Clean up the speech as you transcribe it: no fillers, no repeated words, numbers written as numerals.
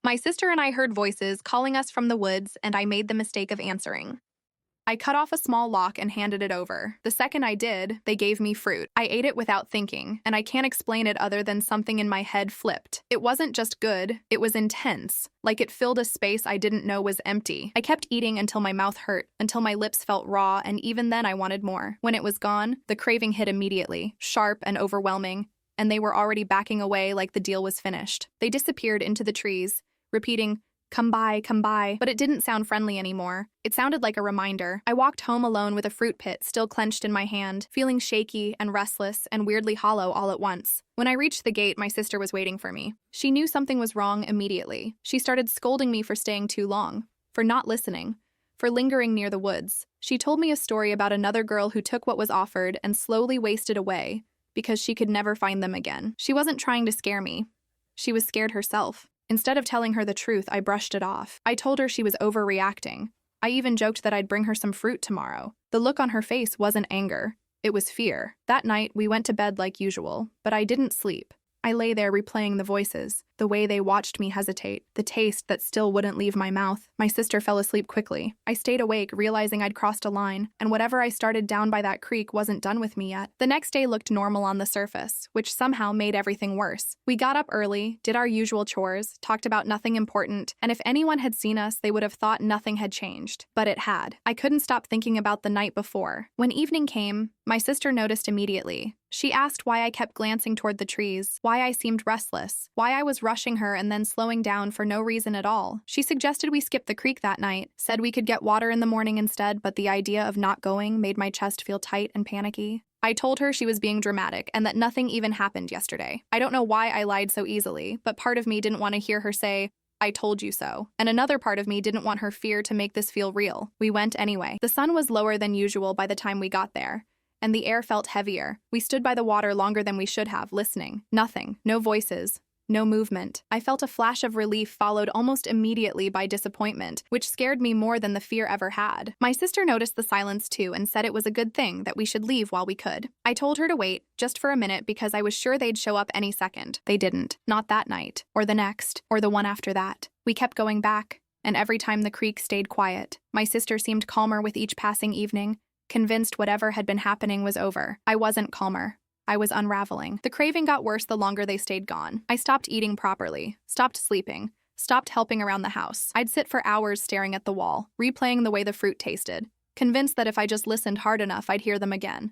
My sister and I heard voices calling us from the woods, and I made the mistake of answering. I cut off a small lock and handed it over. The second I did, they gave me fruit. I ate it without thinking, and I can't explain it other than something in my head flipped. It wasn't just good, it was intense, like it filled a space I didn't know was empty. I kept eating until my mouth hurt, until my lips felt raw, and even then I wanted more. When it was gone, the craving hit immediately, sharp and overwhelming, and they were already backing away like the deal was finished. They disappeared into the trees, repeating, come by, but it didn't sound friendly anymore. It sounded like a reminder. I walked home alone with a fruit pit still clenched in my hand, feeling shaky and restless and weirdly hollow all at once. When I reached the gate, my sister was waiting for me. She knew something was wrong immediately. She started scolding me for staying too long, for not listening, for lingering near the woods. She told me a story about another girl who took what was offered and slowly wasted away because she could never find them again. She wasn't trying to scare me. She was scared herself. Instead of telling her the truth, I brushed it off. I told her she was overreacting. I even joked that I'd bring her some fruit tomorrow. The look on her face wasn't anger. It was fear. That night, we went to bed like usual, but I didn't sleep. I lay there replaying the voices, the way they watched me hesitate, the taste that still wouldn't leave my mouth. My sister fell asleep quickly. I stayed awake, realizing I'd crossed a line, and whatever I started down by that creek wasn't done with me yet. The next day looked normal on the surface, which somehow made everything worse. We got up early, did our usual chores, talked about nothing important, and if anyone had seen us, they would have thought nothing had changed. But it had. I couldn't stop thinking about the night before. When evening came, my sister noticed immediately. She asked why I kept glancing toward the trees, why I seemed restless, why I was rushing her and then slowing down for no reason at all. She suggested we skip the creek that night, said we could get water in the morning instead, but the idea of not going made my chest feel tight and panicky. I told her she was being dramatic and that nothing even happened yesterday. I don't know why I lied so easily, but part of me didn't want to hear her say, I told you so. And another part of me didn't want her fear to make this feel real. We went anyway. The sun was lower than usual by the time we got there, and the air felt heavier. We stood by the water longer than we should have, listening. Nothing. No voices. No movement. I felt a flash of relief followed almost immediately by disappointment, which scared me more than the fear ever had. My sister noticed the silence too and said it was a good thing that we should leave while we could. I told her to wait, just for a minute, because I was sure they'd show up any second. They didn't. Not that night, or the next, or the one after that. We kept going back, and every time the creek stayed quiet. My sister seemed calmer with each passing evening, convinced whatever had been happening was over. I wasn't calmer. I was unraveling. The craving got worse the longer they stayed gone. I stopped eating properly, stopped sleeping, stopped helping around the house. I'd sit for hours staring at the wall, replaying the way the fruit tasted, convinced that if I just listened hard enough, I'd hear them again.